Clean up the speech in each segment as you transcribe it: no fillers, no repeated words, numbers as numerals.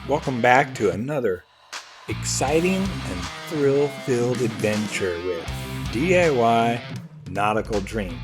Welcome back to another exciting and thrill-filled adventure with DIY Nautical Dream.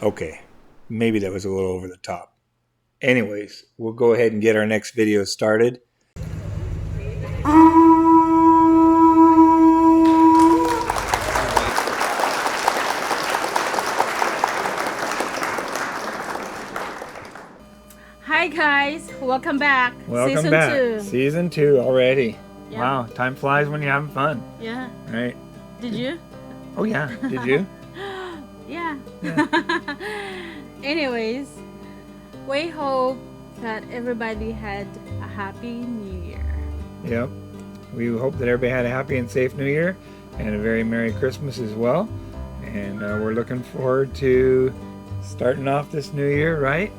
Okay, maybe that was a little over the top. Anyways, we'll go ahead and get our next video started. Hi guys, welcome back. Welcome Season back. 2. Season 2 already. Yeah. Wow, time flies when you're having fun. Yeah. Right? Did you? Oh yeah, did you? Yeah. Yeah. Anyways, we hope that everybody had a happy new year. Yep. We hope that everybody had a happy and safe New Year and a very Merry Christmas as well. And we're looking forward to starting off this new year, right?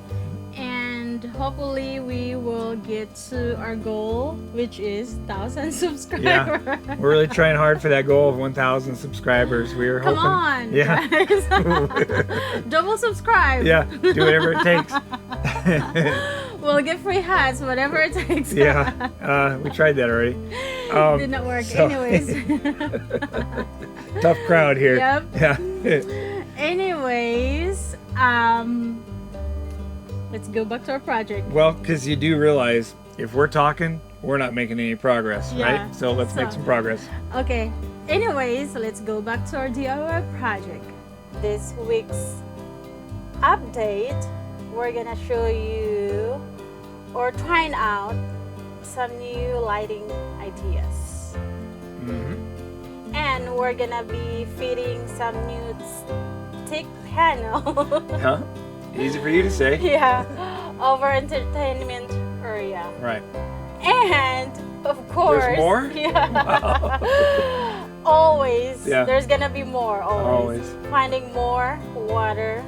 And hopefully we will get to our goal, which is 1,000 subscribers. Yeah. We're really trying hard for that goal of 1,000 subscribers. We were Come hoping. on, Yeah. guys. Double subscribe. Yeah. Do whatever it takes. We'll get free hats, whatever it takes. Yeah. We tried that already. Did not work. So Anyways. Tough crowd here. Yep. Yeah. Anyways, let's go back to our project. Well, because you do realize if we're talking, we're not making any progress, Yeah. right? So let's make some progress. Okay. Anyways, let's go back to our DIY project. This week's update, we're gonna show you or trying out some new lighting ideas. Mm-hmm. And we're gonna be fitting some new Teak panel. Huh? Easy for you to say. Yeah, over entertainment area. Right. And of course, There's more? Yeah. Always. Yeah. There's gonna be more. Always. Always. Finding more water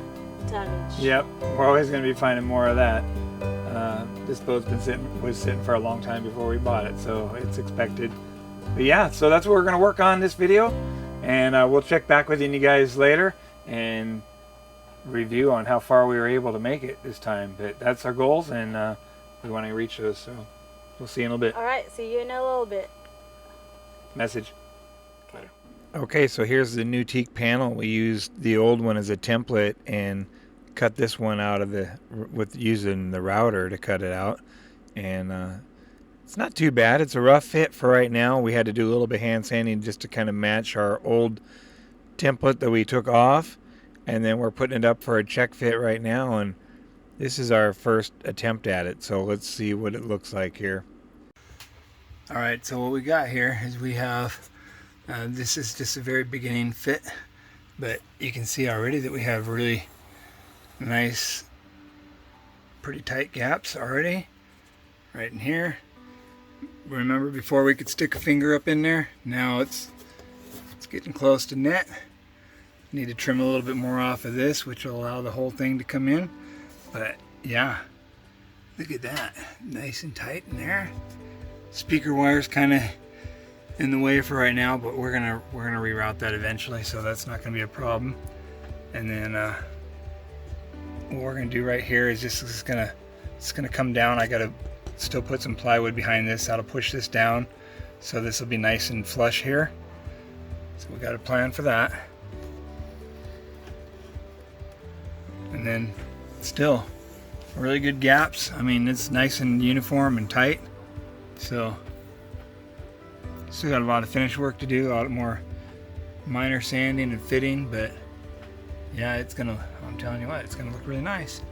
damage. Yep. We're always going to be finding more of that. This boat's was sitting for a long time before we bought it, so it's expected. But yeah, so that's what we're going to work on this video, and we'll check back with you guys later and review on how far we were able to make it this time. But that's our goals, and we want to reach those, so we'll see you in a little bit. All right. See you in a little bit. Message. Okay. Okay, so here's the new teak panel. We used the old one as a template and cut this one out of with using the router to cut it out. And it's not too bad. It's a rough fit for right now. We had to do a little bit of hand sanding just to kind of match our old template that we took off. And then we're putting it up for a check fit right now. And this is our first attempt at it. So let's see what it looks like here. All right, so what we got here is we have, this is just a very beginning fit, but you can see already that we have really nice, pretty tight gaps already, right in here. Remember before we could stick a finger up in there? Now it's getting close to net. Need to trim a little bit more off of this, which will allow the whole thing to come in. But yeah, look at that, nice and tight in there. Speaker wire's kind of in the way for right now, but we're gonna reroute that eventually, so that's not gonna be a problem. And then what we're gonna do right here is it's gonna come down. I gotta still put some plywood behind this. That'll push this down, so this will be nice and flush here. So we got a plan for that. And then still really good gaps. I mean, it's nice and uniform and tight. So still got a lot of finish work to do, a lot more minor sanding and fitting, but yeah, I'm telling you what, it's gonna look really nice.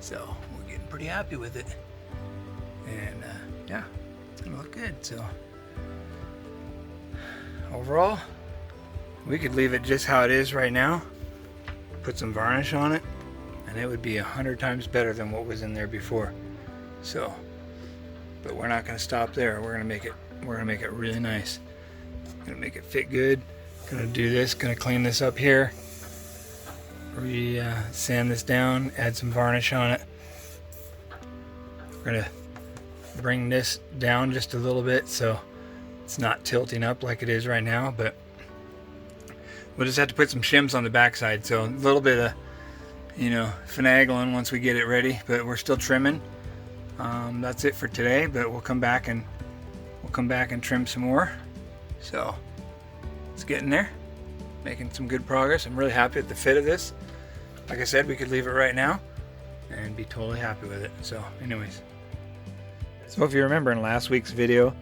So we're getting pretty happy with it. And yeah, it's gonna look good. So overall, we could leave it just how it is right now, put some varnish on it, and it would be 100 times better than what was in there before. So, but we're not gonna stop there. We're gonna make it really nice. Gonna make it fit good. Gonna do this, gonna clean this up here. Sand this down, add some varnish on it. We're gonna bring this down just a little bit so it's not tilting up like it is right now, but we'll just have to put some shims on the backside, so a little bit of, finagling once we get it ready, but we're still trimming. That's it for today, but we'll come back and trim some more. So it's getting there, making some good progress. I'm really happy with the fit of this. Like I said, we could leave it right now and be totally happy with it. So anyways, so if you remember in last week's video,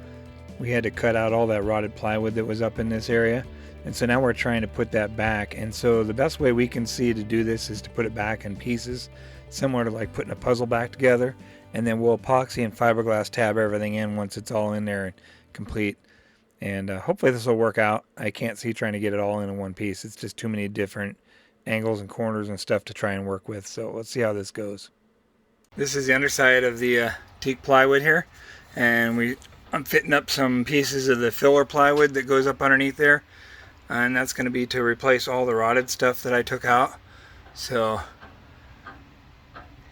we had to cut out all that rotted plywood that was up in this area. And so now we're trying to put that back. And so the best way we can see to do this is to put it back in pieces, similar to like putting a puzzle back together. And then we'll epoxy and fiberglass tab everything in once it's all in there and complete. And hopefully this will work out. I can't see trying to get it all in one piece. It's just too many different angles and corners and stuff to try and work with. So let's see how this goes. This is the underside of the teak plywood here. And I'm fitting up some pieces of the filler plywood that goes up underneath there. And that's going to be to replace all the rotted stuff that I took out. So,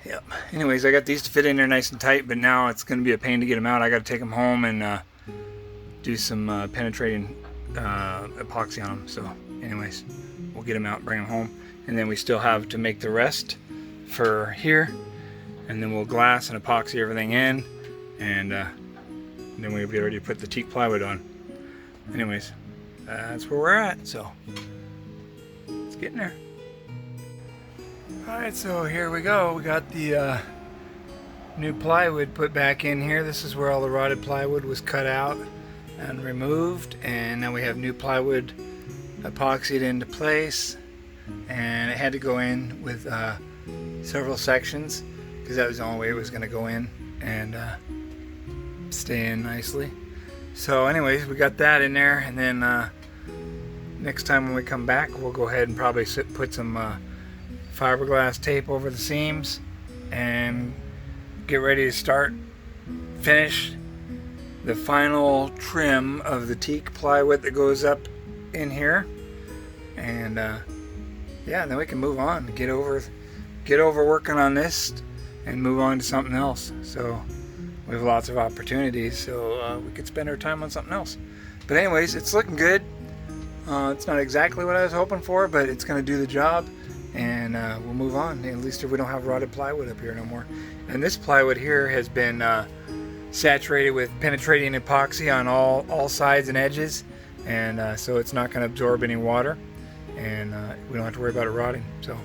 yep. Anyways, I got these to fit in there nice and tight, but now it's going to be a pain to get them out. I got to take them home and do some penetrating epoxy on them. So, anyways, we'll get them out, bring them home, and then we still have to make the rest for here, and then we'll glass and epoxy everything in, and then we'll be ready to put the teak plywood on. Anyways. That's where we're at, so it's getting there. Alright, so here we go. We got the new plywood put back in here. This is where all the rotted plywood was cut out and removed, and now we have new plywood epoxied into place, and it had to go in with several sections because that was the only way it was going to go in and stay in nicely. So anyways, we got that in there, and then next time when we come back, we'll go ahead and probably put some fiberglass tape over the seams and get ready to finish the final trim of the teak plywood that goes up in here. And yeah, and then we can move on, get over working on this and move on to something else. So we have lots of opportunities, so we could spend our time on something else. But anyways, it's looking good. It's not exactly what I was hoping for, but it's going to do the job, and we'll move on. At least if we don't have rotted plywood up here no more. And this plywood here has been saturated with penetrating epoxy on all sides and edges, and so it's not going to absorb any water, and we don't have to worry about it rotting. So.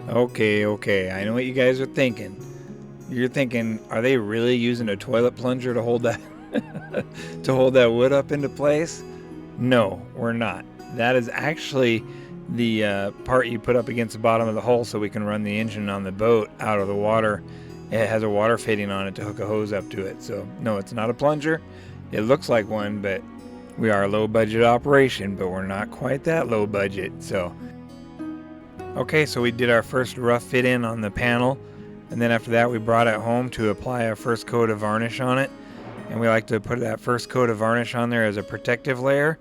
Okay, I know what you guys are thinking. You're thinking, are they really using a toilet plunger to hold that to hold that wood up into place? No, we're not. That is actually the part you put up against the bottom of the hull so we can run the engine on the boat out of the water. It has a water fitting on it to hook a hose up to it. So no, it's not a plunger. It looks like one, but we are a low budget operation, but we're not quite that low budget. So okay, so we did our first rough fit in on the panel. And then after that, we brought it home to apply our first coat of varnish on it. And we like to put that first coat of varnish on there as a protective layer.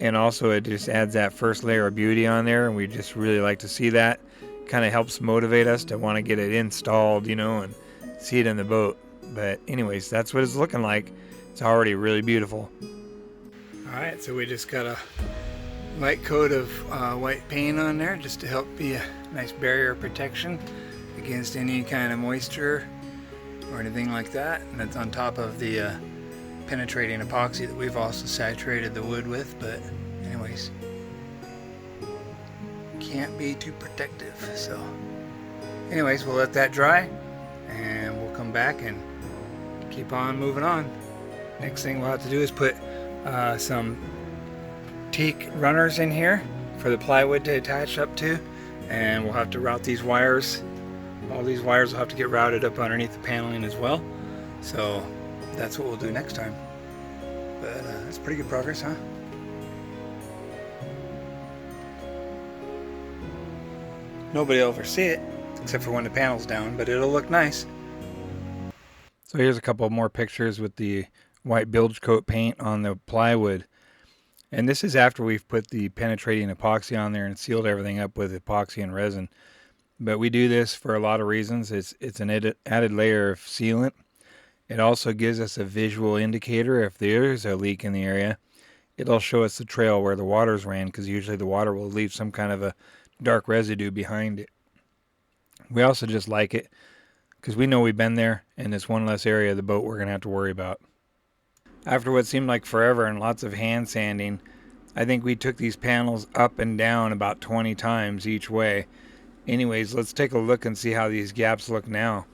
And also it just adds that first layer of beauty on there. And we just really like to see that. Kind of helps motivate us to want to get it installed, and see it in the boat. But anyways, that's what it's looking like. It's already really beautiful. Alright, so we just got a light coat of white paint on there just to help be a nice barrier protection against any kind of moisture or anything like that, and that's on top of the penetrating epoxy that we've also saturated the wood with. But anyways, can't be too protective. So anyways, we'll let that dry and we'll come back and keep on moving on. Next thing we'll have to do is put some teak runners in here for the plywood to attach up to, and we'll have to route these wires All these wires will have to get routed up underneath the paneling as well. So that's what we'll do next time. But that's pretty good progress, huh? Nobody will ever see it, except for when the panel's down, but it'll look nice. So here's a couple more pictures with the white bilge coat paint on the plywood. And this is after we've put the penetrating epoxy on there and sealed everything up with epoxy and resin. But we do this for a lot of reasons. It's an added layer of sealant. It also gives us a visual indicator if there is a leak in the area. It'll show us the trail where the water's ran, because usually the water will leave some kind of a dark residue behind it. We also just like it because we know we've been there, and it's one less area of the boat we're going to have to worry about. After what seemed like forever and lots of hand sanding, I think we took these panels up and down about 20 times each way. Anyways, let's take a look and see how these gaps look now.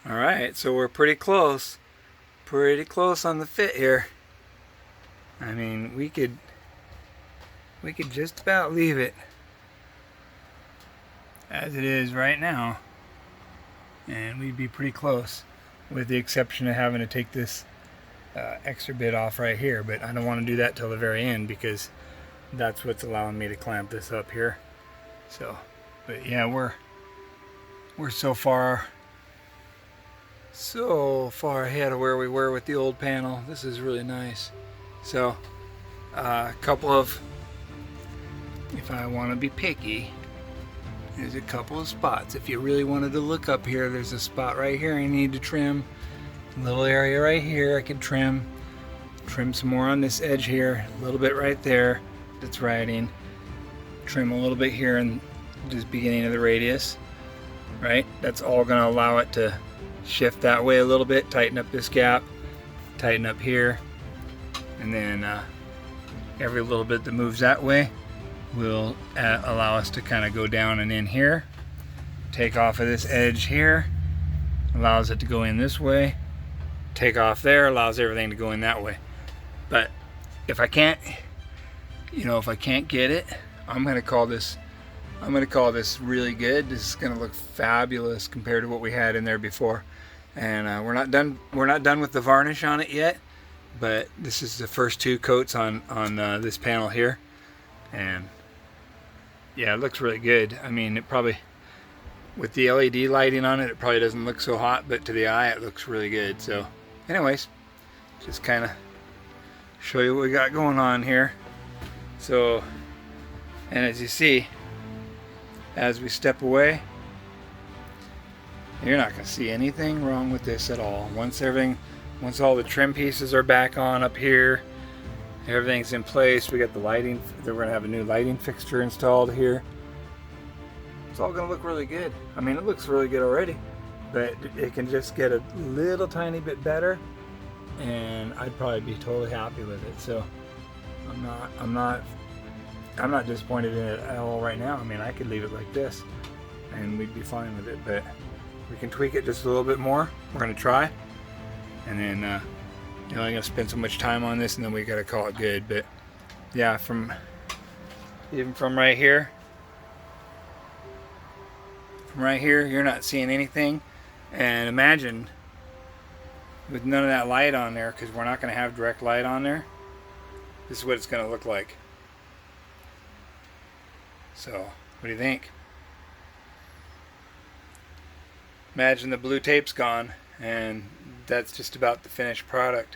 Alright, so we're pretty close. Pretty close on the fit here. I mean, we could just about leave it as it is right now, and we'd be pretty close, with the exception of having to take this extra bit off right here. But I don't want to do that till the very end, because that's what's allowing me to clamp this up here. So, but yeah, we're so far ahead of where we were with the old panel. This is really nice. So a couple of, if I want to be picky, there's a couple of spots. If you really wanted to look up here, there's a spot right here I need to trim. A little area right here I could trim some more on this edge here, a little bit right there that's riding, trim a little bit here and just beginning of the radius, right? That's all going to allow it to shift that way a little bit, tighten up this gap, tighten up here, and then every little bit that moves that way will allow us to kind of go down and in here, take off of this edge here, allows it to go in this way, take off there, allows everything to go in that way. But if I can't, if I can't get it, I'm gonna call this really good. This is gonna look fabulous compared to what we had in there before. And we're not done with the varnish on it yet, but this is the first two coats on this panel here, and yeah, it looks really good. I mean, it probably, with the LED lighting on it, it probably doesn't look so hot, but to the eye it looks really good. So anyways, just kind of show you what we got going on here. So, and as you see, as we step away, you're not going to see anything wrong with this at all. Once all the trim pieces are back on up here, everything's in place, we got the lighting, we're going to have a new lighting fixture installed here. It's all going to look really good. I mean, it looks really good already, but it can just get a little tiny bit better, and I'd probably be totally happy with it. So I'm not disappointed in it at all right now. I mean, I could leave it like this and we'd be fine with it, but we can tweak it just a little bit more. We're going to try, and then I'm going to spend so much time on this, and then we got to call it good. But yeah, even from right here, you're not seeing anything. And imagine with none of that light on there, because we're not going to have direct light on there, this is what it's going to look like. So what do you think? Imagine the blue tape's gone, and that's just about the finished product.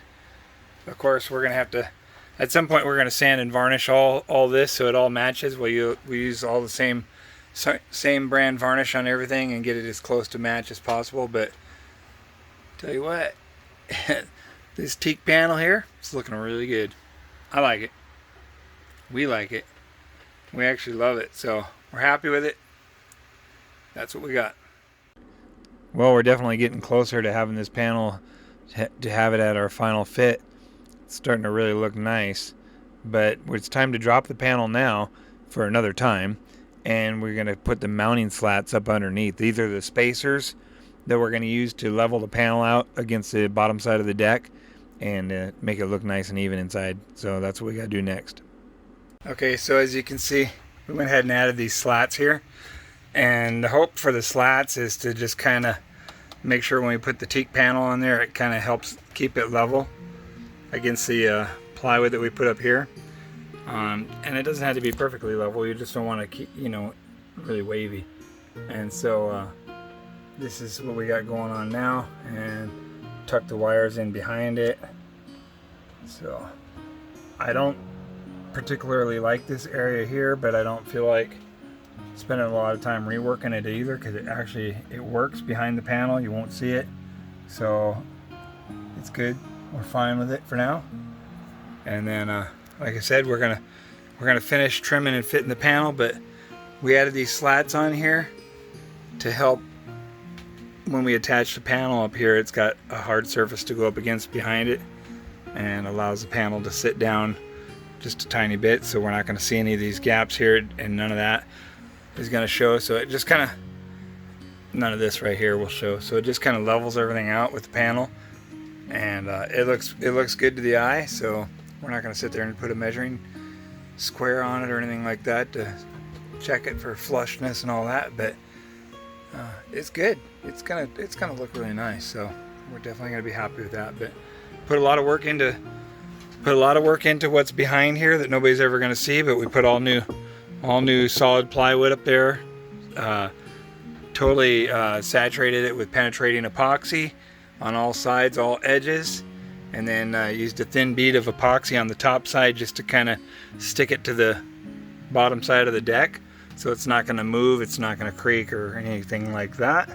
Of course, we're going to have to, at some point, we're going to sand and varnish all this so it all matches. We use all the same brand varnish on everything and get it as close to match as possible. But tell you what, this teak panel here, it's looking really good. I like it. We like it. We actually love it. So we're happy with it. That's what we got. Well, we're definitely getting closer to having this panel, to have it at our final fit. It's starting to really look nice, but it's time to drop the panel now for another time, and we're going to put the mounting slats up underneath. These are the spacers that we're going to use to level the panel out against the bottom side of the deck and make it look nice and even inside. So that's what we got to do next. Okay, so as you can see, we went ahead and added these slats here, And the hope for the slats is to just kind of make sure when we put the teak panel on there, it kind of helps keep it level against the plywood that we put up here. And it doesn't have to be perfectly level. You just don't want to keep, you know, really wavy. And so this is what we got going on now, and tuck the wires in behind it. So I don't particularly like this area here, but I don't feel like spending a lot of time reworking it either, because it works behind the panel. You won't see it, so it's good. We're fine with it for now. And then like I said, we're gonna finish trimming and fitting the panel, but we added these slats on here to help when we attach the panel up here. It's got a hard surface to go up against behind it and allows the panel to sit down just a tiny bit, so we're not going to see any of these gaps here, and none of that is going to show. So it just kind of, none of this right here will show, so it just kind of levels everything out with the panel, and it looks good to the eye. So we're not going to sit there and put a measuring square on it or anything like that to check it for flushness and all that, but it's good. It's gonna look really nice, so we're definitely gonna be happy with that. But put a lot of work into what's behind here that nobody's ever gonna see. But we put all new solid plywood up there, totally saturated it with penetrating epoxy on all sides, all edges, and then used a thin bead of epoxy on the top side just to kind of stick it to the bottom side of the deck, so it's not going to move, it's not going to creak or anything like that.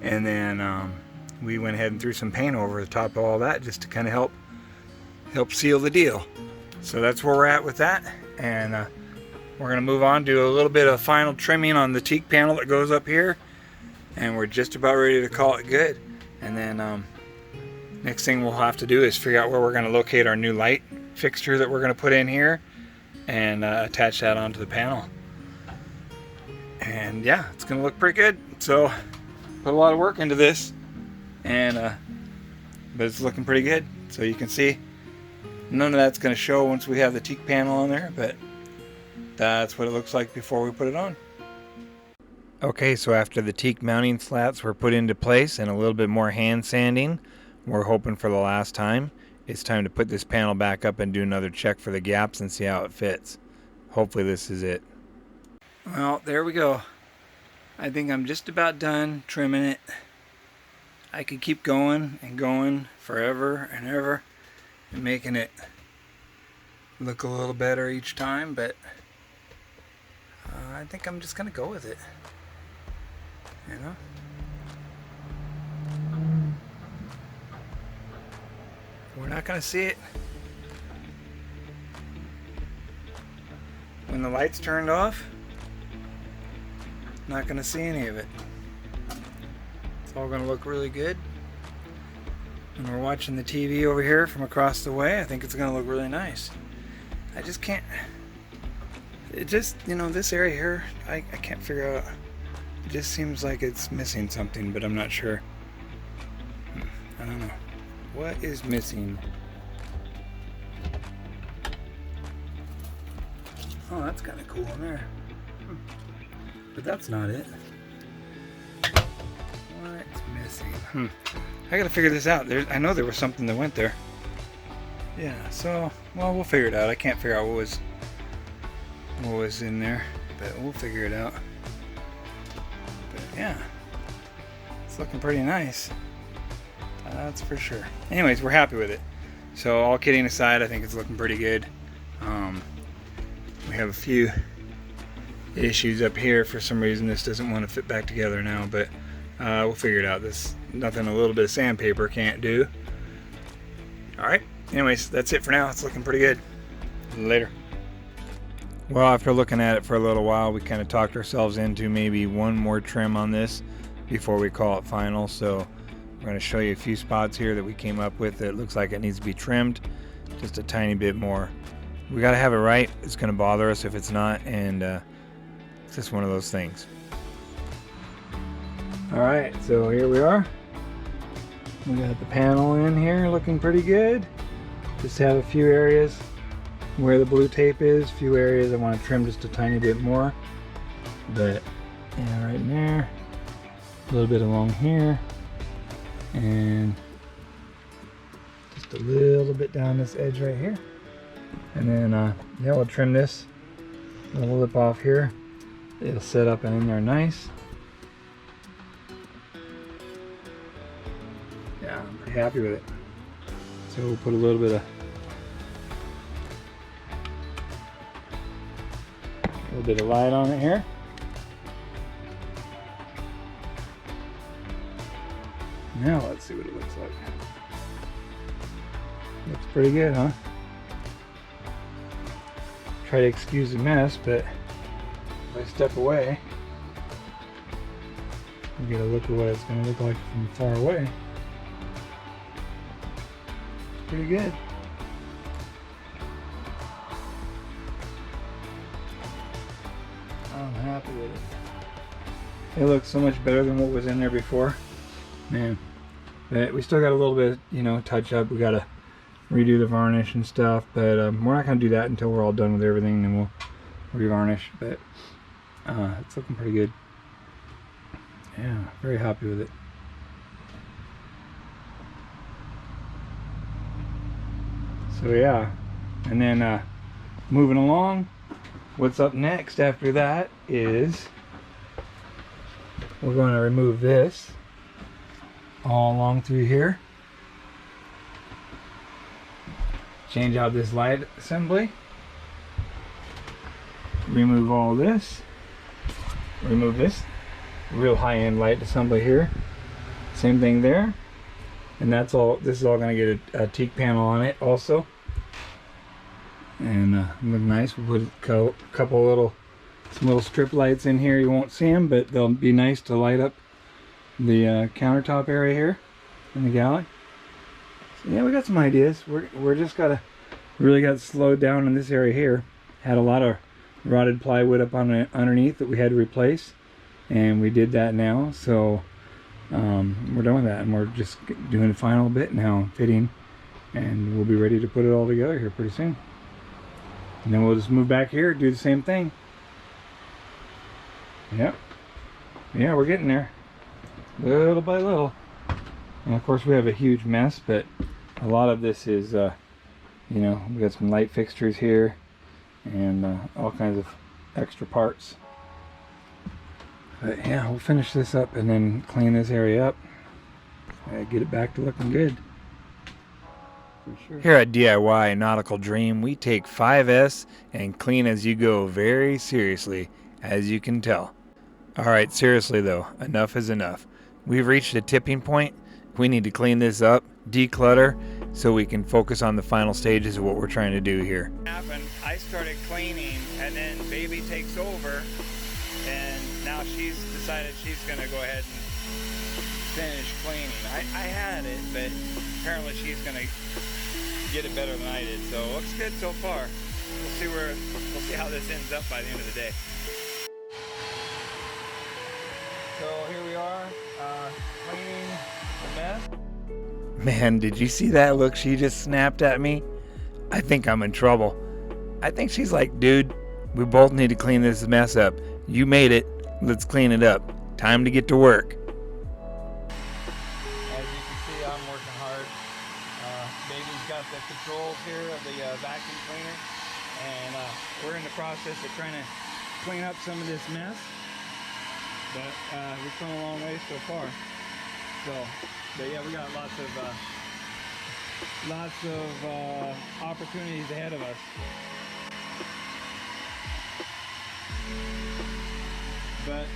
And then we went ahead and threw some paint over the top of all that just to kind of help seal the deal. So that's where we're at with that, and we're going to move on, do a little bit of final trimming on the teak panel that goes up here, and we're just about ready to call it good. And then next thing we'll have to do is figure out where we're going to locate our new light fixture that we're going to put in here, and attach that onto the panel. And yeah, it's going to look pretty good. So put a lot of work into this, and but it's looking pretty good. So you can see none of that's going to show once we have the teak panel on there, but that's what it looks like before we put it on. Okay, so after the teak mounting slats were put into place and a little bit more hand sanding, we're hoping for the last time, it's time to put this panel back up and do another check for the gaps and see how it fits. Hopefully this is it. Well, there we go. I think I'm just about done trimming it. I could keep going and going forever and ever and making it look a little better each time, but I think I'm just gonna go with it, you know. We're not gonna see it when the light's turned off. Not gonna see any of it. It's all gonna look really good. And we're watching the TV over here from across the way. I think it's gonna look really nice. I just can't, it just, you know, this area here, I can't figure out. It just seems like it's missing something, but I'm not sure. I don't know. What is missing? Oh, that's kind of cool in there. But that's not it. What's missing? I gotta figure this out. I know there was something that went there. Yeah, so, well, we'll figure it out. I can't figure out what was in there, but we'll figure it out. But yeah, it's looking pretty nice. That's for sure. Anyways, we're happy with it. So all kidding aside, I think it's looking pretty good. We have a few issues up here. For some reason this doesn't want to fit back together now, but we'll figure it out. This nothing a little bit of sandpaper can't do. Alright, anyways, that's it for now. It's looking pretty good. Later. Well, after looking at it for a little while, we kind of talked ourselves into maybe one more trim on this before we call it final. So we're going to show you a few spots here that we came up with that looks like it needs to be trimmed just a tiny bit more. We got to have it right. It's going to bother us if it's not, and it's just one of those things. Alright, so here we are. We got the panel in here looking pretty good. Just have a few areas where the blue tape is, a few areas I want to trim just a tiny bit more. But yeah, right right in there, a little bit along here, and just a little bit down this edge right here. And then yeah, we'll trim this little lip off here. It'll set up in there nice. Yeah, I'm pretty happy with it. So we'll put a little bit of light on it here. Now let's see what it looks like. Looks pretty good, huh? Try to excuse the mess, but if I step away, you get a look at what it's going to look like from far away. It's pretty good. I'm happy with it. It looks so much better than what was in there before. Man, but we still got a little bit, you know, touch up. We got to redo the varnish and stuff, but we're not going to do that until we're all done with everything, and then we'll revarnish. But it's looking pretty good. Yeah, very happy with it. So yeah, and then moving along, what's up next after that is we're going to remove this all along through here. Change out this light assembly. Remove all this. Remove this real high-end light assembly here. Same thing there. And that's all. This is all going to get a teak panel on it also. And look nice. We'll put a couple some little strip lights in here. You won't see them, but they'll be nice to light up the countertop area here in the galley. So yeah, we got some ideas. We're just really got slowed down in this area here. Had a lot of rotted plywood up on underneath that we had to replace, and we did that now. So we're done with that, and we're just doing the final bit now, fitting, and we'll be ready to put it all together here pretty soon. And then we'll just move back here, do the same thing. Yep. Yeah, we're getting there, little by little. And of course we have a huge mess, but a lot of this is you know, we got some light fixtures here and all kinds of extra parts. But yeah, we'll finish this up and then clean this area up and get it back to looking good. For sure. Here at DIY Nautical Dream, we take 5S and clean as you go very seriously, as you can tell. Alright, seriously though, enough is enough. We've reached a tipping point. We need to clean this up, declutter, so we can focus on the final stages of what we're trying to do here. I started cleaning, and then baby takes over, and now she's decided she's going to go ahead and finish cleaning. I had it, but apparently she's going to get it better than I did, so it looks good so far. We'll see how this ends up by the end of the day. So here we are, cleaning the mess. Man, did you see that look she just snapped at me? I think I'm in trouble. I think she's like, dude, we both need to clean this mess up. You made it, let's clean it up. Time to get to work. As you can see, I'm working hard. Baby's got the controls here of the vacuum cleaner, and we're in the process of trying to clean up some of this mess. But we've come a long way so far. But yeah, we got lots of opportunities ahead of us. But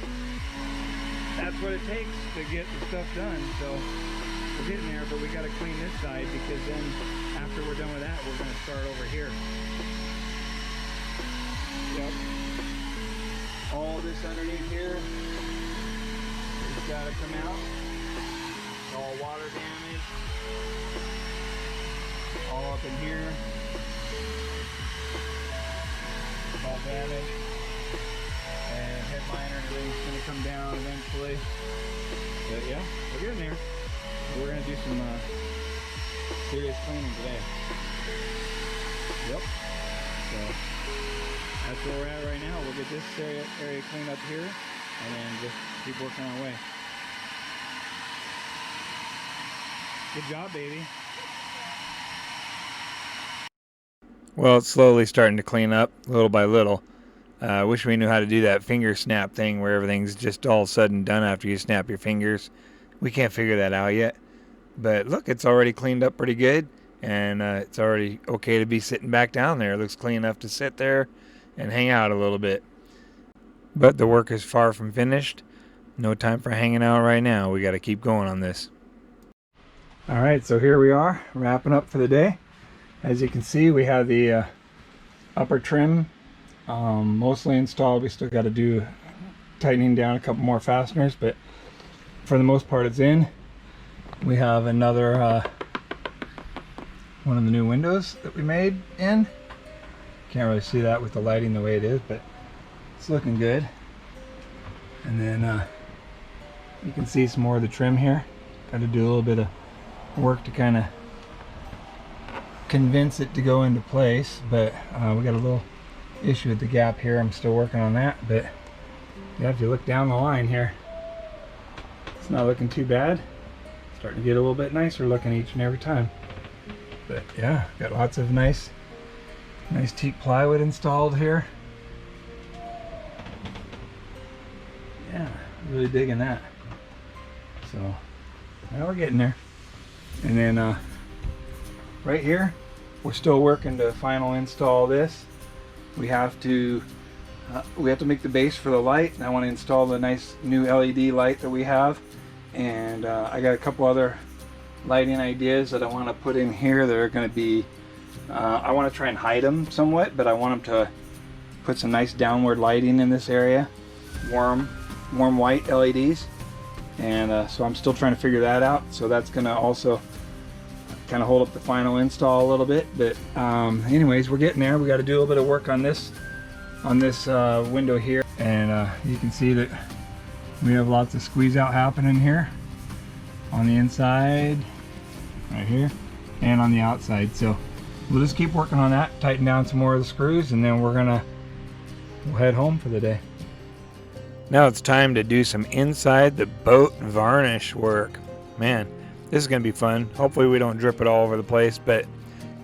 that's what it takes to get the stuff done. So we're getting there, but we got to clean this side, because then after we're done with that, we're going to start over here. Yep. All this underneath here has got to come out. All water damage. All up in here. All damaged. And headliner and everything's going to come down eventually. But yeah, we're getting there. We're going to do some serious cleaning today. Yep. So that's where we're at right now. We'll get this area cleaned up here. and then just keep working our way. Good job, baby. Well, it's slowly starting to clean up little by little. I wish we knew how to do that finger snap thing where everything's just all of a sudden done after you snap your fingers. We can't figure that out yet. But look, it's already cleaned up pretty good, and it's already okay to be sitting back down there. It looks clean enough to sit there and hang out a little bit. But the work is far from finished. No time for hanging out right now. We got to keep going on this. All right, so here we are, wrapping up for the day. As you can see, we have the upper trim mostly installed. We still got to do tightening down a couple more fasteners, but for the most part it's in. We have another one of the new windows that we made in. Can't really see that with the lighting the way it is, but it's looking good. And then you can see some more of the trim here. Got to do a little bit of work to kind of convince it to go into place, but we got a little issue with the gap here. I'm still working on that, but yeah, if you look down the line here, it's not looking too bad. Starting to get a little bit nicer looking each and every time. But yeah, got lots of nice teak plywood installed here. Yeah, really digging that. So now we're getting there. And then right here, we're still working to final install this. We have to make the base for the light, and I want to install the nice new LED light that we have. And I got a couple other lighting ideas that I want to put in here that are going to be, I want to try and hide them somewhat, but I want them to put some nice downward lighting in this area, warm white LEDs. And so I'm still trying to figure that out. So that's going to also kind of hold up the final install a little bit. But anyways, we're getting there. We got to do a little bit of work on this window here, and you can see that we have lots of squeeze out happening here on the inside, right here, and on the outside. So we'll just keep working on that, tighten down some more of the screws, and then we'll head home for the day. Now it's time to do some inside the boat varnish work. Man, this is going to be fun. Hopefully we don't drip it all over the place, but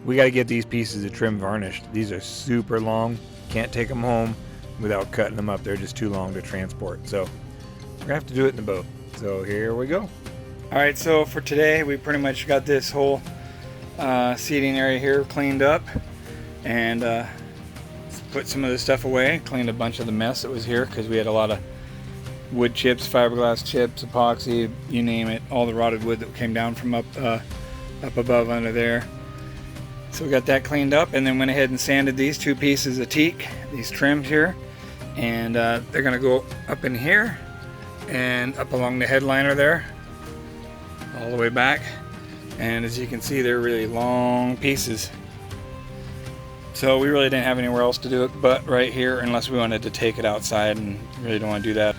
we got to get these pieces of trim varnished. These are super long. Can't take them home without cutting them up. They're just too long to transport. So we're going to have to do it in the boat. So here we go. All right, so for today, we pretty much got this whole seating area here cleaned up, and put some of the stuff away. Cleaned a bunch of the mess that was here because we had a lot of wood chips, fiberglass chips, epoxy, you name it, all the rotted wood that came down from up above under there. So we got that cleaned up, and then went ahead and sanded these two pieces of teak, these trims here, and they're gonna go up in here and up along the headliner there, all the way back. And as you can see, they're really long pieces. So we really didn't have anywhere else to do it but right here, unless we wanted to take it outside, and really don't want to do that.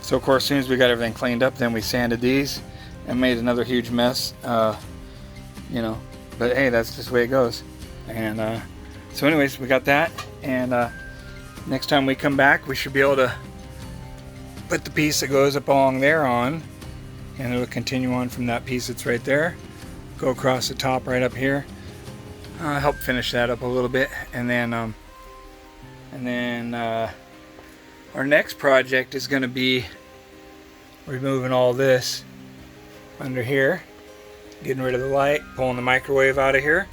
So of course, as soon as we got everything cleaned up, then we sanded these and made another huge mess, you know, but hey, that's just the way it goes. And so anyways, we got that, and next time we come back, we should be able to put the piece that goes up along there on, and it'll continue on from that piece that's right there, go across the top right up here, help finish that up a little bit, and then our next project is going to be removing all this under here, getting rid of the light, pulling the microwave out of here,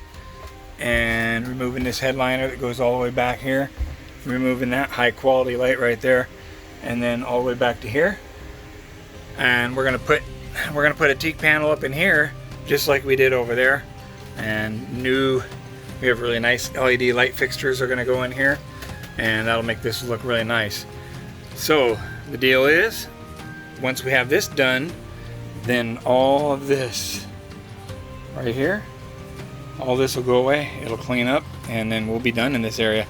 and removing this headliner that goes all the way back here, removing that high quality light right there, and then all the way back to here. And we're gonna put a teak panel up in here just like we did over there, and we have really nice LED light fixtures are gonna go in here, and that'll make this look really nice. So the deal is, once we have this done, then all of this right here, all this will go away, it'll clean up, and then we'll be done in this area,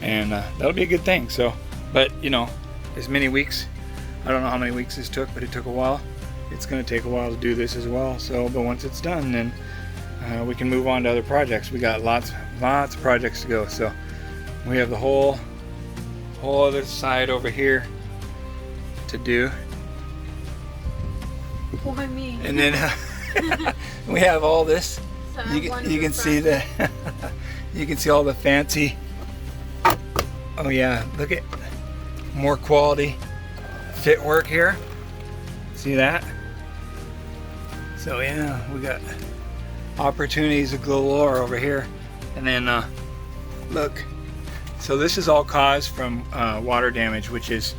and that'll be a good thing. So, but you know, as many weeks, I don't know how many weeks this took, but it took a while. It's going to take a while to do this as well. So, but once it's done, then we can move on to other projects. We got lots of projects to go. So we have the whole other side over here to do. Why me? And then we have all this. So You can see the you can see all the fancy. Oh yeah, look at more quality fit work here. See that? So yeah, we got opportunities galore over here. And then look, so this is all caused from water damage, which is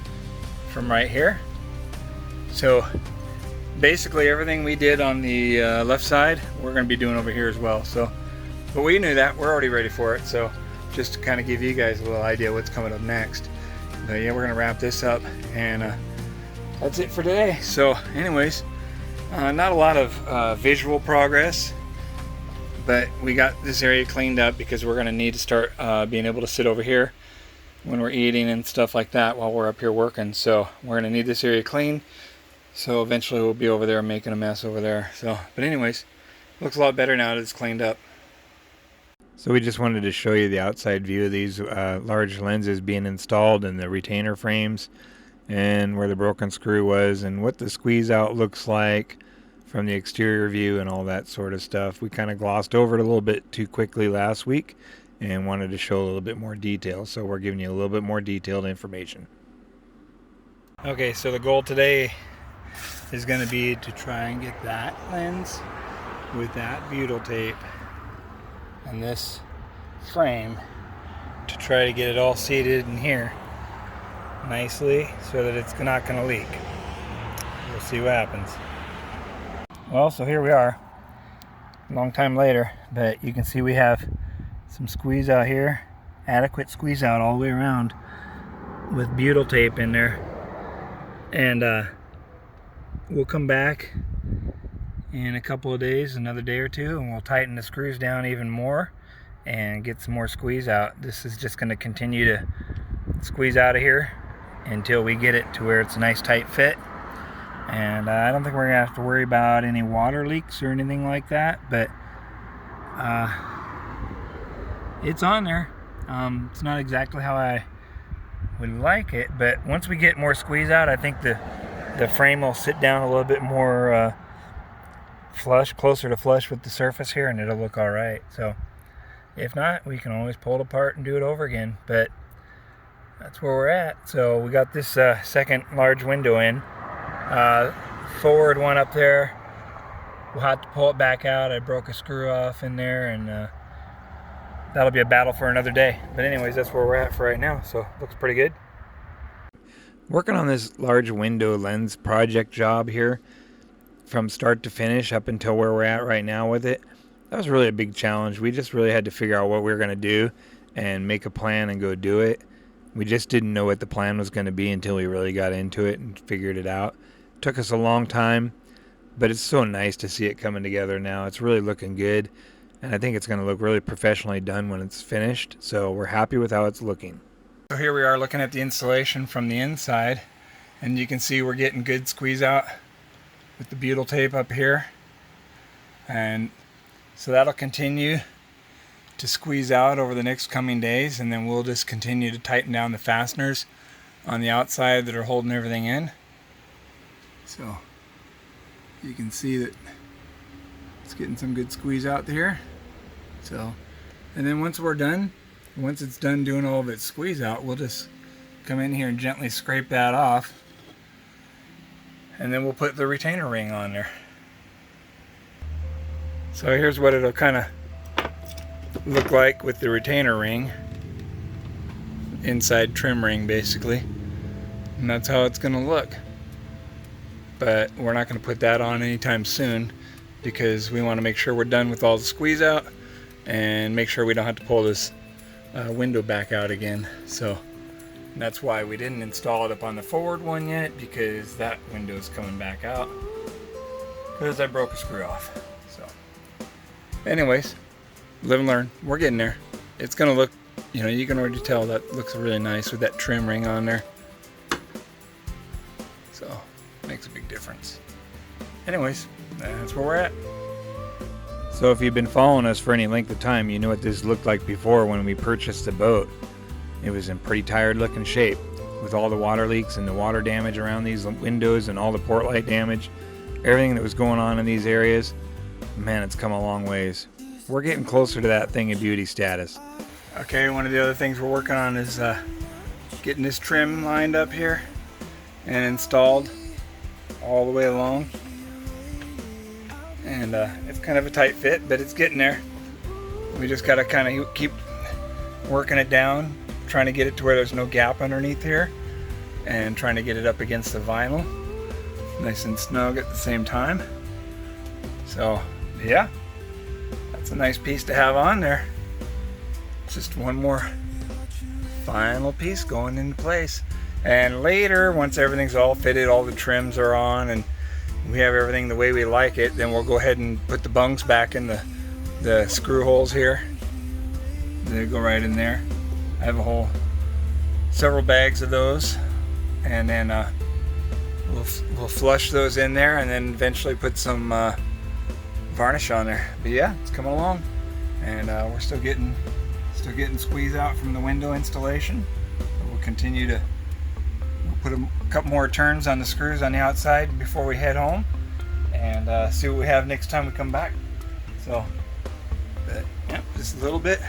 from right here. So basically everything we did on the left side, we're going to be doing over here as well. So, but we knew that, we're already ready for it. So just to kind of give you guys a little idea what's coming up next. But yeah, we're going to wrap this up, and that's it for today. So anyways, not a lot of visual progress, but we got this area cleaned up because we're going to need to start being able to sit over here when we're eating and stuff like that while we're up here working. So we're going to need this area clean. So eventually we'll be over there making a mess over there. So, but anyways, looks a lot better now that it's cleaned up. So we just wanted to show you the outside view of these large lenses being installed in the retainer frames, and where the broken screw was, and what the squeeze out looks like from the exterior view and all that sort of stuff. We kind of glossed over it a little bit too quickly last week and wanted to show a little bit more detail. So we're giving you a little bit more detailed information. Okay, so the goal today is going to be to try and get that lens with that butyl tape and this frame to try to get it all seated in here nicely so that it's not going to leak. We'll see what happens. Well, so here we are, a long time later, but you can see we have some squeeze out here, adequate squeeze out all the way around with butyl tape in there. And we'll come back in a couple of days, another day or two, and we'll tighten the screws down even more and get some more squeeze out. This is just going to continue to squeeze out of here until we get it to where it's a nice tight fit. And I don't think we're going to have to worry about any water leaks or anything like that, but it's on there. It's not exactly how I would like it, but once we get more squeeze out, I think the frame will sit down a little bit more flush, closer to flush with the surface here, and it'll look all right. So if not, we can always pull it apart and do it over again, but that's where we're at. So we got this second large window in, forward one up there. We'll have to pull it back out. I broke a screw off in there, and that'll be a battle for another day. But anyways, that's where we're at for right now, so looks pretty good. Working on this large window lens project job here from start to finish up until where we're at right now with it, that was really a big challenge. We just really had to figure out what we were going to do and make a plan and go do it. We just didn't know what the plan was going to be until we really got into it and figured it out. It took us a long time, but it's so nice to see it coming together now. It's really looking good, and I think it's going to look really professionally done when it's finished, so we're happy with how it's looking. So here we are looking at the installation from the inside, and you can see we're getting good squeeze out with the butyl tape up here, and so that'll continue to squeeze out over the next coming days, and then we'll just continue to tighten down the fasteners on the outside that are holding everything in. So you can see that it's getting some good squeeze out there. So, and then once we're done, once it's done doing all of its squeeze out, we'll just come in here and gently scrape that off, and then we'll put the retainer ring on there. So here's what it'll kind of look like with the retainer ring, inside trim ring basically, and that's how it's going to look. But we're not going to put that on anytime soon because we want to make sure we're done with all the squeeze out and make sure we don't have to pull this window back out again. So that's why we didn't install it up on the forward one yet, because that window is coming back out because I broke a screw off. So anyways, live and learn. We're getting there. It's gonna look, you know, you can already tell that looks really nice with that trim ring on there. So makes a big difference. Anyways, that's where we're at. So if you've been following us for any length of time, you know what this looked like before when we purchased the boat. It was in pretty tired looking shape. with all the water leaks and the water damage around these windows and all the port light damage, everything that was going on in these areas, man, it's come a long ways. We're getting closer to that thing of beauty status. Okay, one of the other things we're working on is getting this trim lined up here and installed all the way along. And it's kind of a tight fit, but it's getting there. We just gotta kind of keep working it down, trying to get it to where there's no gap underneath here, and trying to get it up against the vinyl nice and snug at the same time. So yeah, that's a nice piece to have on there. Just one more final piece going into place, and later, once everything's all fitted, all the trims are on, and we have everything the way we like it, then we'll go ahead and put the bungs back in the screw holes here. They go right in there. I have several bags of those, and then we'll flush those in there, and then eventually put some varnish on there. But yeah, it's coming along, and we're still getting squeeze out from the window installation. But we'll continue to put a couple more turns on the screws on the outside before we head home, and see what we have next time we come back. So, but yeah, just a little bit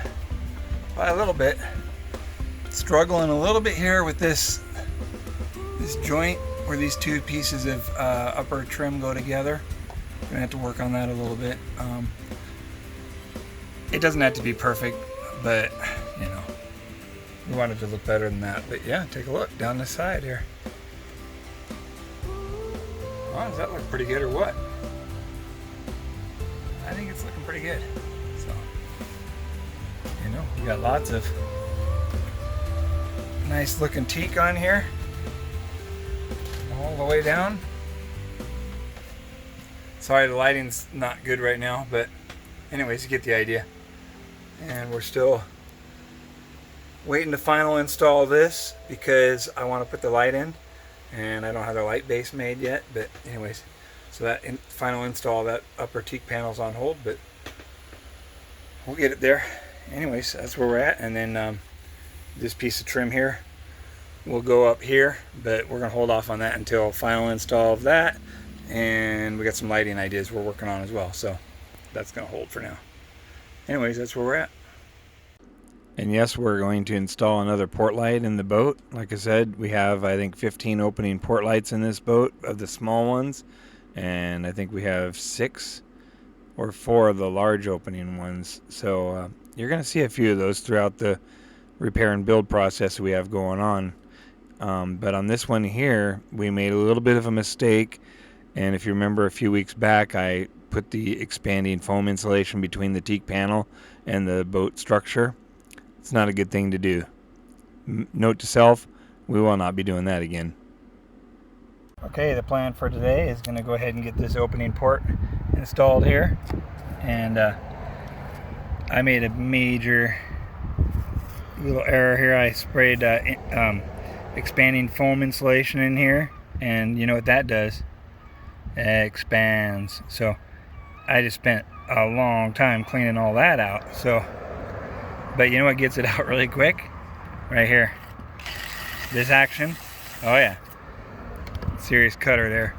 by a little bit. Struggling a little bit here with this joint where these two pieces of upper trim go together. Gonna have to work on that a little bit. It doesn't have to be perfect, but you know, we want it to look better than that. But yeah, take a look down the side here. Oh, does that look pretty good or what? I think it's looking pretty good. So, you know, we got lots of nice looking teak on here all the way down. Sorry, the lighting's not good right now, but anyways, you get the idea. And we're still waiting to final install this because I want to put the light in, and I don't have the light base made yet. But anyways, so that final install, that upper teak panel's on hold, but we'll get it there. Anyways, that's where we're at. And then this piece of trim here will go up here, but we're gonna hold off on that until final install of that. And we got some lighting ideas we're working on as well, so that's gonna hold for now. Anyways, that's where we're at. And yes, we're going to install another port light in the boat. Like I said, we have, I think, 15 opening port lights in this boat of the small ones, and I think we have 6 or 4 of the large opening ones. So you're going to see a few of those throughout the repair and build process we have going on. But on this one here, we made a little bit of a mistake. And if you remember a few weeks back, I put the expanding foam insulation between the teak panel and the boat structure. It's not a good thing to do. Note to self, we will not be doing that again. Okay, the plan for today is going to go ahead and get this opening port installed here. And I made a major little error here. I sprayed expanding foam insulation in here, and you know what that does? It expands. So I just spent a long time cleaning all that out. So, but you know what gets it out really quick? Right here. This action. Oh yeah. Serious cutter there.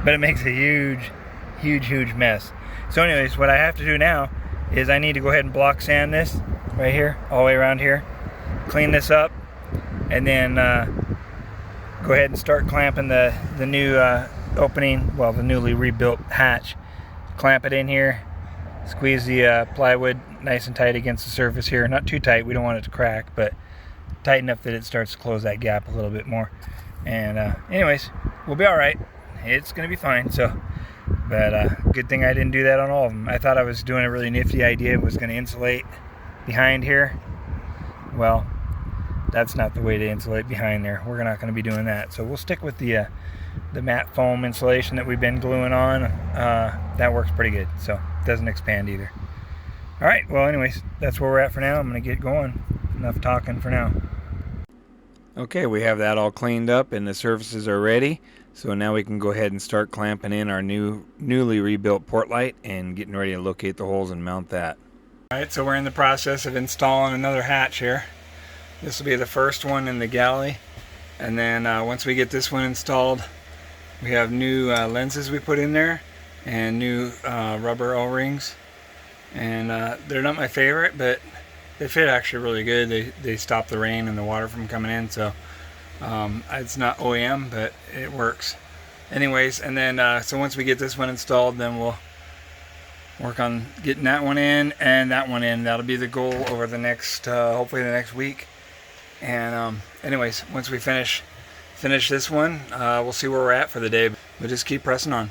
But it makes a huge mess. So anyways, what I have to do now is I need to go ahead and block sand this right here, all the way around here. Clean this up, and then go ahead and start clamping the new opening, well, the newly rebuilt hatch. Clamp it in here, squeeze the plywood nice and tight against the surface here. Not too tight, we don't want it to crack, but tight enough that it starts to close that gap a little bit more. And anyways, we'll be all right. It's gonna be fine. So, but good thing I didn't do that on all of them. I thought I was doing a really nifty idea. It was gonna insulate behind here. Well, that's not the way to insulate behind there. We're not gonna be doing that. So we'll stick with the matte foam insulation that we've been gluing on. That works pretty good, so it doesn't expand either. All right, well anyways, that's where we're at for now. I'm gonna get going. Enough talking for now. Okay, we have that all cleaned up and the surfaces are ready. So now we can go ahead and start clamping in our newly rebuilt port light and getting ready to locate the holes and mount that. All right, so we're in the process of installing another hatch here. This will be the first one in the galley, and then once we get this one installed, we have new lenses we put in there and new rubber O-rings, and they're not my favorite, but they fit actually really good. They stop the rain and the water from coming in, so it's not OEM, but it works. Anyways, and then so once we get this one installed, then we'll work on getting that one in and that one in. That'll be the goal over the next, hopefully the next week. And anyways, once we finish this one, we'll see where we're at for the day. We'll just keep pressing on.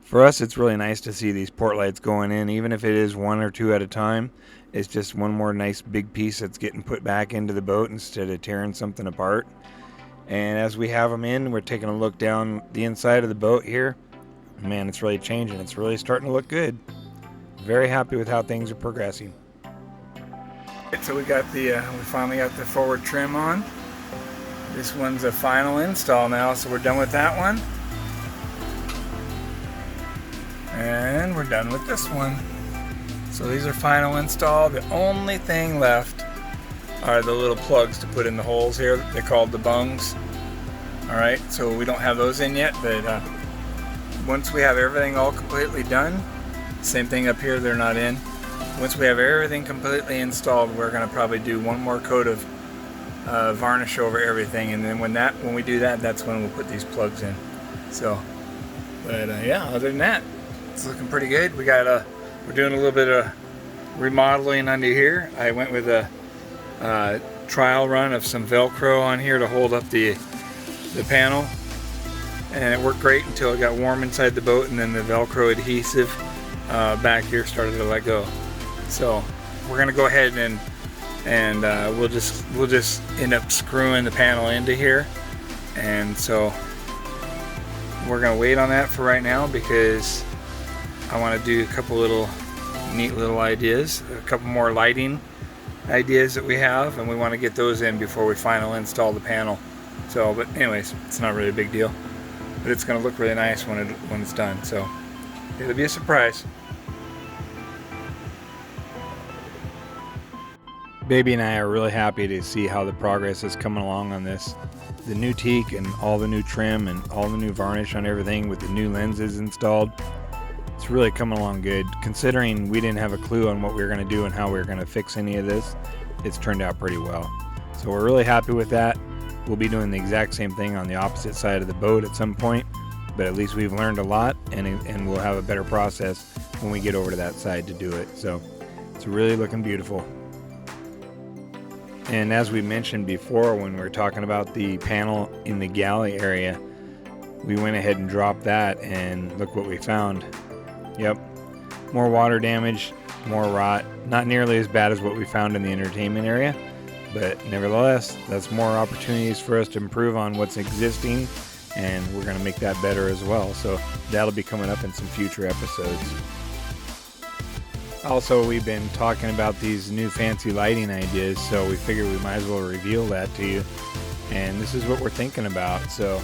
For us, it's really nice to see these port lights going in, even if it is one or two at a time. It's just one more nice big piece that's getting put back into the boat instead of tearing something apart. And as we have them in, we're taking a look down the inside of the boat here. Man, it's really changing. It's really starting to look good. Very happy with how things are progressing. So we finally got the forward trim on. This one's a final install now, so we're done with that one. And we're done with this one. So these are final install. The only thing left are the little plugs to put in the holes here. They're called the bungs. Alright, so we don't have those in yet, but once we have everything all completely done, same thing up here, they're not in. Once we have everything completely installed, we're going to probably do one more coat of varnish over everything, and then when we do that, that's when we'll put these plugs in. So, but yeah, other than that, it's looking pretty good. We're doing a little bit of remodeling under here. I went with a trial run of some Velcro on here to hold up the panel, and it worked great until it got warm inside the boat, and then the Velcro adhesive back here started to let go. So we're gonna go ahead and we'll just end up screwing the panel into here, and so we're gonna wait on that for right now because I want to do a couple little neat little ideas, a couple more lighting ideas that we have, and we want to get those in before we finally install the panel. So, but anyways, it's not really a big deal, but it's gonna look really nice when it's done. So it'll be a surprise. Baby and I are really happy to see how the progress is coming along on this. The new teak and all the new trim and all the new varnish on everything with the new lenses installed. It's really coming along good. Considering we didn't have a clue on what we were going to do and how we were going to fix any of this, it's turned out pretty well. So we're really happy with that. We'll be doing the exact same thing on the opposite side of the boat at some point, but at least we've learned a lot, and we'll have a better process when we get over to that side to do it. So it's really looking beautiful. And as we mentioned before when we were talking about the panel in the galley area, we went ahead and dropped that, and look what we found. Yep, more water damage, more rot. Not nearly as bad as what we found in the entertainment area, but nevertheless, that's more opportunities for us to improve on what's existing, and we're going to make that better as well. So that'll be coming up in some future episodes. Also, we've been talking about these new fancy lighting ideas, so we figured we might as well reveal that to you. And this is what we're thinking about. So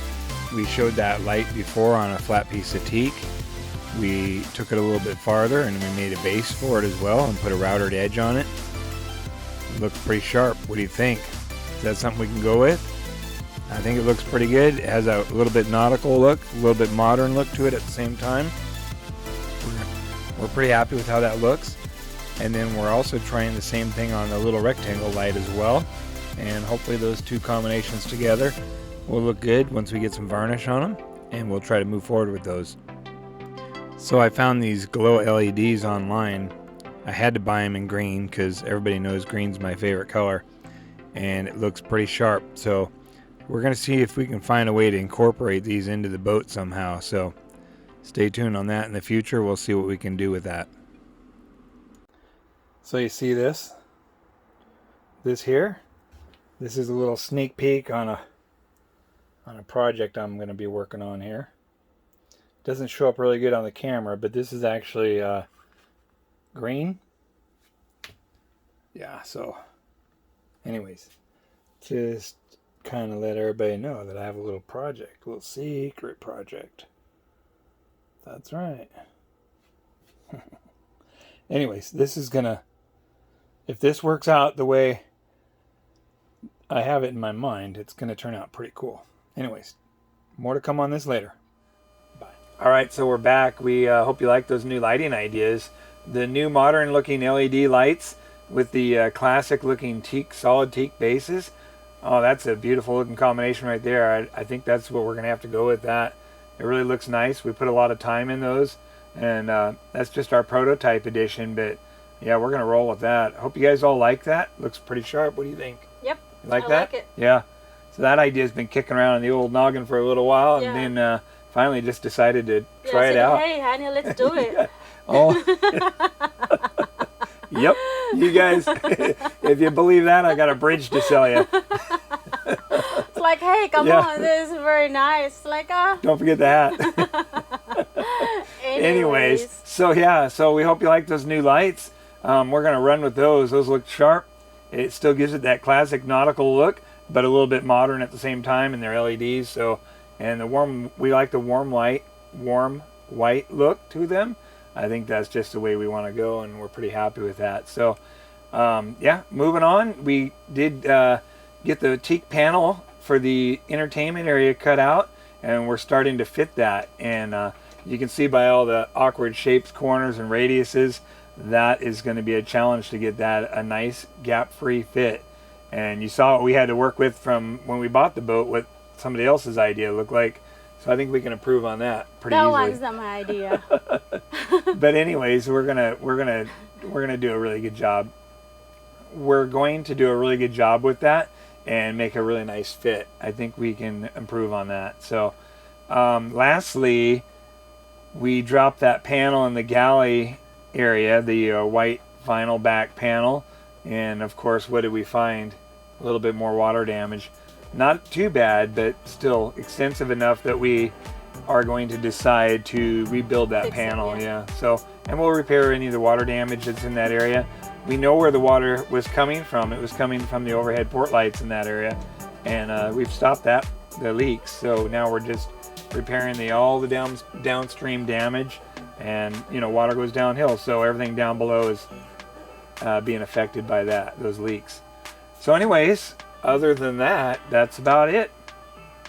we showed that light before on a flat piece of teak. We took it a little bit farther and we made a base for it as well and put a routed edge on it. It looked pretty sharp. What do you think? Is that something we can go with? I think it looks pretty good. It has a little bit nautical look, a little bit modern look to it at the same time. We're pretty happy with how that looks. And then we're also trying the same thing on the little rectangle light as well. And hopefully those two combinations together will look good once we get some varnish on them. And we'll try to move forward with those. So I found these glow LEDs online. I had to buy them in green because everybody knows green's my favorite color. And it looks pretty sharp. So we're going to see if we can find a way to incorporate these into the boat somehow. So stay tuned on that in the future. We'll see what we can do with that. So you see this here? This is a little sneak peek on a project I'm going to be working on here. Doesn't show up really good on the camera, but this is actually green. Yeah, so anyways, just kind of let everybody know that I have a little project, a little secret project. That's right. Anyways, this is gonna, if this works out the way I have it in my mind. It's going to turn out pretty cool. Anyways, more to come on this later. Bye. All right, so we're back. We hope you like those new lighting ideas. The new modern looking LED lights with the classic looking teak, solid teak bases. Oh, that's a beautiful looking combination right there. I think that's what we're going to have to go with that. It really looks nice. We put a lot of time in those, and that's just our prototype edition, but yeah, we're going to roll with that. Hope you guys all like that. Looks pretty sharp. What do you think? Yep. You like I that? like it. Yeah. So that idea's been kicking around in the old noggin for a little while, Yeah. and then finally just decided to Yeah, try I it said, out. hey, honey, let's do it. Yeah. Oh. Yep. You guys, if you believe that, I got a bridge to sell you. It's like, hey, come Yeah. on, this is very nice. Like, Don't forget the hat. Anyways, so yeah, so we hope you like those new lights. We're going to run with those. Those look sharp. It still gives it that classic nautical look, but a little bit modern at the same time, and they're LEDs. So, and we like the warm white look to them. I think that's just the way we want to go, and we're pretty happy with that. So, yeah, moving on. We did get the teak panel for the entertainment area cut out, and we're starting to fit that. And you can see by all the awkward shapes, corners, and radiuses, that is going to be a challenge to get that a nice gap-free fit. And you saw what we had to work with from when we bought the boat, what somebody else's idea looked like. So I think we can improve on that pretty easily. That one's not my idea. But anyways, we're gonna do a really good job. We're going to do a really good job with that and make a really nice fit. I think we can improve on that. So, lastly, we dropped that panel in the galley area, the white vinyl back panel, and of course, what did we find? A little bit more water damage. Not too bad, but still extensive enough that we are going to decide to rebuild that panel. Yeah. So, and we'll repair any of the water damage that's in that area. We know where the water was coming from. It was coming from the overhead port lights in that area, and we've stopped the leaks. So now we're just repairing all the downstream damage, and water goes downhill. So everything down below is being affected by those leaks. So, anyways. Other than that, that's about it.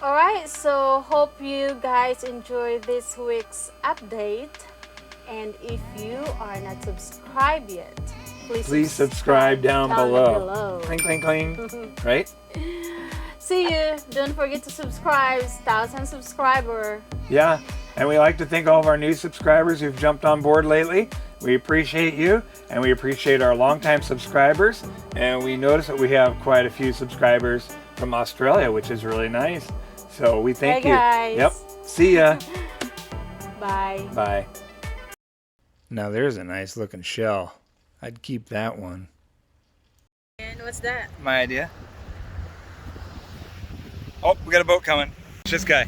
Alright, so hope you guys enjoy this week's update. And if you are not subscribed yet, please subscribe down below. Cling, cling, cling. Right? See you. Don't forget to subscribe. 1,000 subscriber. Yeah, and we like to thank all of our new subscribers who've jumped on board lately. We appreciate you, and we appreciate our longtime subscribers. And we notice that we have quite a few subscribers from Australia, which is really nice. So we thank you. Guys. Yep. See ya. Bye. Bye. Now there's a nice looking shell. I'd keep that one. And what's that? My idea. Oh, we got a boat coming. It's this guy.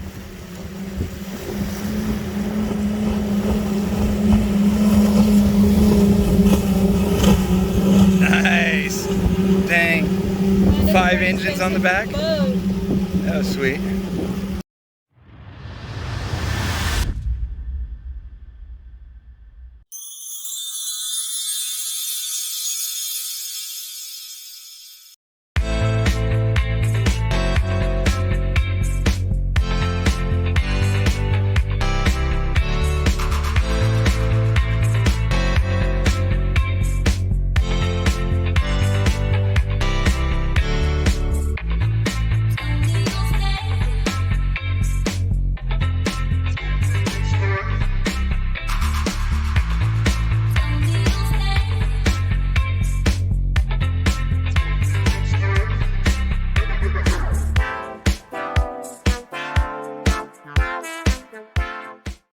Nice. Dang. 5 engines on the back. That was sweet.